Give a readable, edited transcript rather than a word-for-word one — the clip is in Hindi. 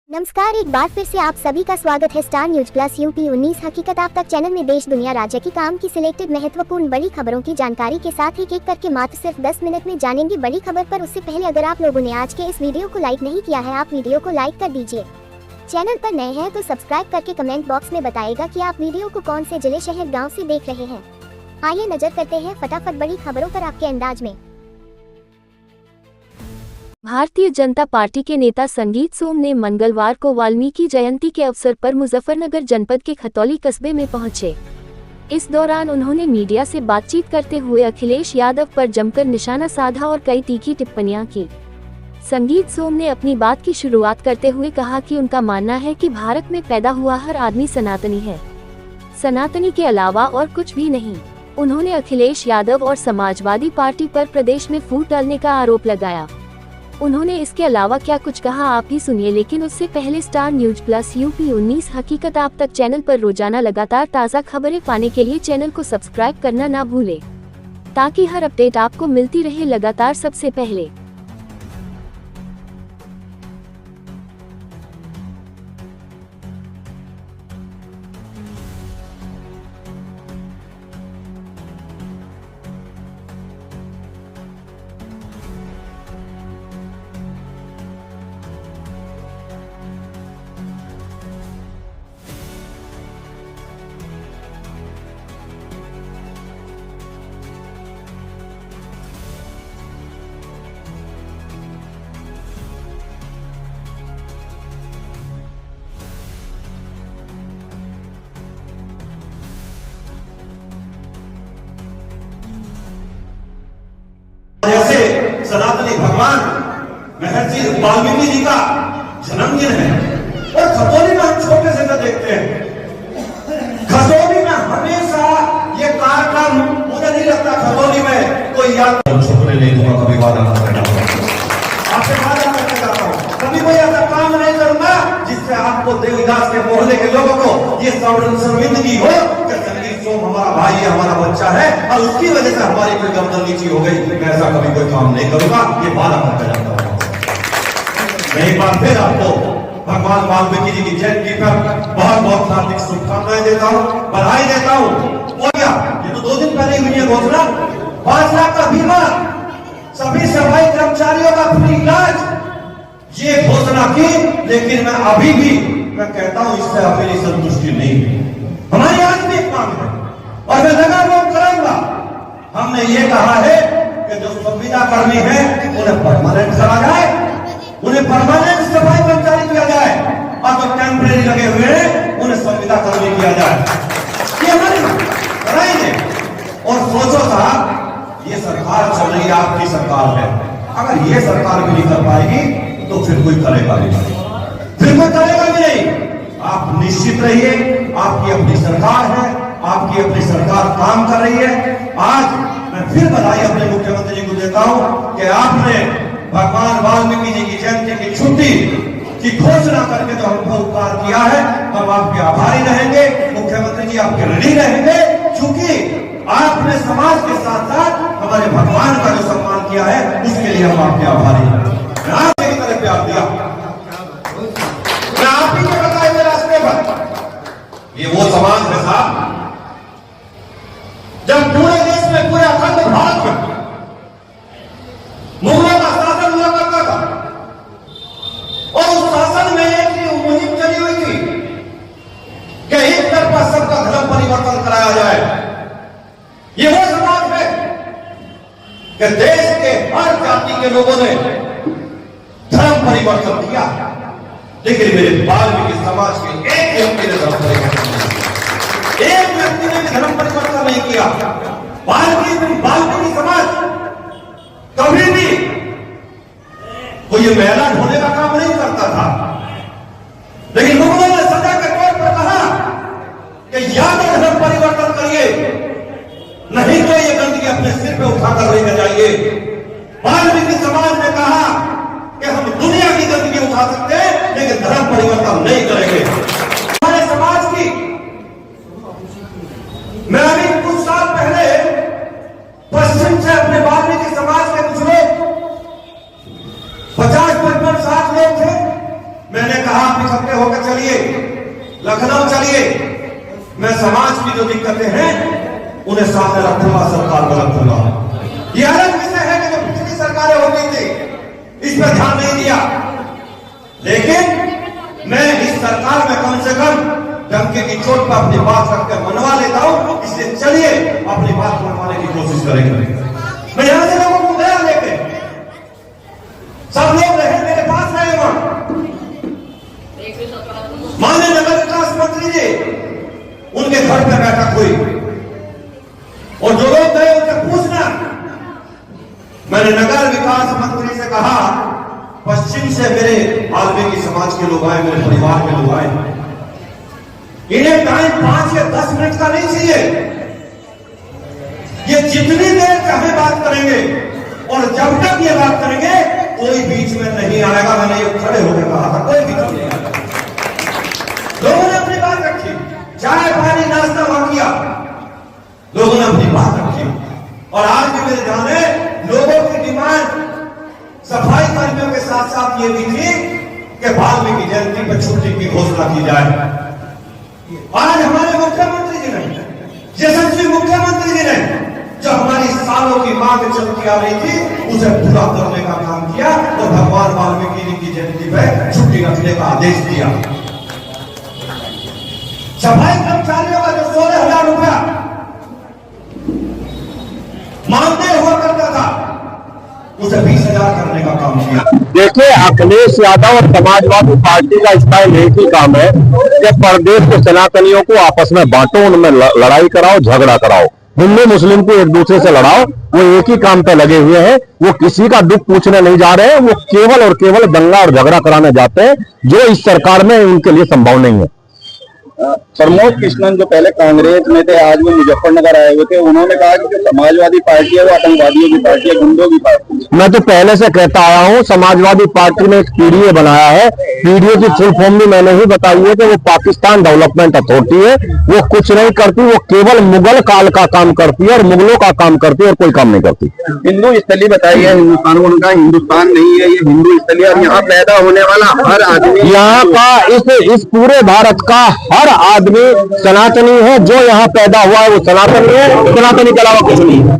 नमस्कार, एक बार फिर से आप सभी का स्वागत है स्टार न्यूज प्लस यूपी 19 हकीकत आप तक चैनल में देश दुनिया राज्य की काम की सिलेक्टेड महत्वपूर्ण बड़ी खबरों की जानकारी के साथ एक एक करके मात्र सिर्फ 10 मिनट में जानेंगे बड़ी खबर पर। उससे पहले अगर आप लोगों ने आज के इस वीडियो को लाइक नहीं किया है, आप वीडियो को लाइक कर दीजिए। चैनल पर नए हैं तो सब्सक्राइब करके कमेंट बॉक्स में बताएगा कि आप वीडियो को कौन से जिले, शहर, गाँव से देख रहे हैं। आइए नजर करते हैं फटाफट बड़ी खबरों पर आपके अंदाज में। भारतीय जनता पार्टी के नेता संगीत सोम ने मंगलवार को वाल्मीकि जयंती के अवसर पर मुजफ्फरनगर जनपद के खतौली कस्बे में पहुंचे। इस दौरान उन्होंने मीडिया से बातचीत करते हुए अखिलेश यादव पर जमकर निशाना साधा और कई तीखी टिप्पणियां की। संगीत सोम ने अपनी बात की शुरुआत करते हुए कहा कि उनका मानना है कि भारत में पैदा हुआ हर आदमी सनातनी है, सनातनी के अलावा और कुछ भी नहीं। उन्होंने अखिलेश यादव और समाजवादी पार्टी पर प्रदेश में फूट डालने का आरोप लगाया। उन्होंने इसके अलावा क्या कुछ कहा आप ही सुनिए, लेकिन उससे पहले स्टार न्यूज प्लस यूपी 19 हकीकत आप तक चैनल पर रोजाना लगातार ताज़ा खबरें पाने के लिए चैनल को सब्सक्राइब करना ना भूलें, ताकि हर अपडेट आपको मिलती रहे लगातार सबसे पहले। जैसे सनातनी भगवान महर्षि वाल्मीकि जी का जन्मदिन है और खतौली में हम छोटे से देखते हैं। खतौली में हमेशा ये कार्यक्रम, मुझे नहीं लगता खतौली में कोई याद छोटे नहीं दूंगा, कभी वादा ना करना, आपसे वादा करके जाता हूँ, कभी कोई ऐसा काम नहीं करूंगा जिससे आपको देवीदास के मोहल्ले के लोगों को ये शर्मिंदगी हो कि संगीत सोम हमारा भाई है, हमारा बच्चा है और उसकी वजह से हमारी कोई गर्दन नीची हो गई। मैं ऐसा कभी कोई काम नहीं करूंगा, ये वादा करके जाता हूँ। मैं एक बार फिर आपको भगवान वाल्मीकि जी की जयंती पर बहुत बहुत हार्दिक शुभकामनाएं देता हूँ, बधाई देता हूँ। और क्या, ये तो 2 दिन पहले हुई है घोषणा, 5 लाख का बीमा, सभी सफाई कर्मचारियों का फ्री इलाज, ये घोषणा की। लेकिन मैं अभी भी मैं कहता हूं इससे मेरी संतुष्टि नहीं है। हमारी आज भी एक मांग है और मैं लगातार करूंगा। हमने ये कहा है कि जो संविदा कर्मी है उन्हें परमानेंट करा जाए, उन्हें परमानेंट सफाई कर्मचारी किया जाए और जो टेम्परेरी लगे हुए हैं उन्हें संविदा कर्मी किया जाए। ये हमारी कराएंगे। और सोचो साहब, ये सरकार चल रही है, आपकी सरकार है, अगर ये सरकार भी नहीं कर पाएगी तो फिर कोई करेगा नहीं, फिर कोई करेगा भी नहीं। आप निश्चित रहिए, आपकी अपनी सरकार है, आपकी अपनी सरकार काम कर रही है। आज मैं फिर बधाई अपने मुख्यमंत्री जी को देता हूं कि आपने भगवान वाल्मीकि जी की जयंती की छुट्टी की घोषणा करके जो हमको उपकार किया है, हम आपके आभारी रहेंगे। मुख्यमंत्री जी आपके ऋणी रहेंगे, क्योंकि आपने समाज के साथ साथ हमारे भगवान का जो सम्मान किया है उसके लिए हम आपके आभारी हैं। आपने की तरह प्यार दिया, मैं आप ही के बताए हुए रास्ते पर। ये वो समाज है साहब, जब पूरे देश में, पूरे अखंड भारत में मुगलों का शासन हुआ करता था और उस शासन में एक ही मुहिम चली हुई थी कि एक तरफा सबका धर्म परिवर्तन कराया जाए। ये वो समाज है कि देश के हर जाति के लोगों ने धर्म परिवर्तन किया, लेकिन मेरे वाल्मीकि समाज के एक व्यक्ति ने धर्म परिवर्तन किया, एक व्यक्ति ने भी धर्म परिवर्तन नहीं किया। वाल्मीकि समाज कभी भी कोई ये मेला ढोने का काम नहीं करता था, लेकिन मुगलों ने सजा के तौर पर कहा कि या तो धर्म परिवर्तन करिए, नहीं तो ये गंदगी अपने सिर पे उठाकर लेकर जाइए। वाल्मीकि समाज ने कहा कि हम दुनिया की गंदगी उठा सकते हैं लेकिन धर्म परिवर्तन नहीं करेंगे। हमारे समाज की, मैं अभी कुछ साल पहले पश्चिम से अपने वाल्मीकि समाज के कुछ लोग 50-55 60 लोग थे, मैंने कहा आप इकट्ठे होकर चलिए, लखनऊ चलिए, मैं समाज की जो दिक्कतें हैं उन्हें सामने रखूंगा, सरकार को रखूंगा। ये अलग विषय है कि जो पिछली सरकारें हो गई थी इस पर ध्यान नहीं दिया, लेकिन मैं इस सरकार में कम से कम डंके की चोट पर अपनी बात रखकर मनवा लेता हूं, इसलिए चलिए अपनी बात मनवाने की कोशिश करेंगे। मैं यहां से लोगों को गया लेके, सब लोग रहे मेरे पास रहे वहां, माननीय नगर विकास मंत्री जी उनके घर पर बैठक हुई और जो लोग गए उनसे पूछना, मैंने नगर विकास मंत्री से कहा पश्चिम से मेरे वाल्मीकि समाज के लोग आए, मेरे परिवार के लोग आए, इन्हें टाइम 5 या 10 मिनट का नहीं चाहिए, ये जितनी देर चाहे बात करेंगे और जब तक ये बात करेंगे कोई बीच में नहीं आएगा। मैंने ये खड़े होकर कहा था, कोई बीच में नहीं आएगा। लोगों ने अपनी बात रखी, चाय पानी नाश्ता वहां किया, लोगों ने अपनी बात रखी और आज भी मेरे ध्यान है लोगों की डिमांड सफाई कर्मियों के साथ साथ ये भी थी कि वाल्मीकि जयंती पर छुट्टी की घोषणा की जाए। आज हमारे मुख्यमंत्री जी ने, यशस्वी मुख्यमंत्री जी ने जो हमारी सालों की मांग चलती आ रही थी उसे पूरा करने का काम किया और भगवान वाल्मीकि जी की जयंती पर छुट्टी रखने का आदेश दिया। सफाई कर्मचारियों का जो 16,000 रुपया मानदेय हुआ करता था उसे 20,000 करने का काम किया। देखिए, अखिलेश यादव और समाजवादी पार्टी का स्टाइल एक ही काम है कि प्रदेश के सनातनियों को आपस में बांटो, उनमें लड़ाई कराओ, झगड़ा कराओ, हिंदू मुस्लिम को एक दूसरे से लड़ाओ। वो एक ही काम पे लगे हुए हैं, वो किसी का दुख पूछने नहीं जा रहे हैं, वो केवल और केवल दंगा और झगड़ा कराने जाते हैं, जो इस सरकार में उनके लिए संभव नहीं है। प्रमोद कृष्णन जो पहले कांग्रेस में थे, आज वो मुजफ्फरनगर आए हुए थे, उन्होंने कहा कि जो समाजवादी पार्टी है वो आतंकवादियों की पार्टी है, गुंडों की पार्टी है। मैं तो पहले से कहता आया हूं, समाजवादी पार्टी ने एक पीडीए बनाया है, पीडीए की फुल फॉर्म भी मैंने ही बताई है कि वो पाकिस्तान डेवलपमेंट अथॉरिटी है। वो कुछ नहीं करती, वो केवल मुगल काल का काम करती है और मुगलों का काम करती है और कोई काम नहीं करती। हिंदू स्थली बताई है हिंदुस्तान को, उनका हिंदुस्तान नहीं है, ये हिंदू स्थली है और यहाँ पैदा होने वाला हर आदमी, यहाँ का इस पूरे भारत का हर आदमी सनातनी है। जो यहाँ पैदा हुआ है वो सनातनी है, सनातनी के अलावा कुछ नहीं है।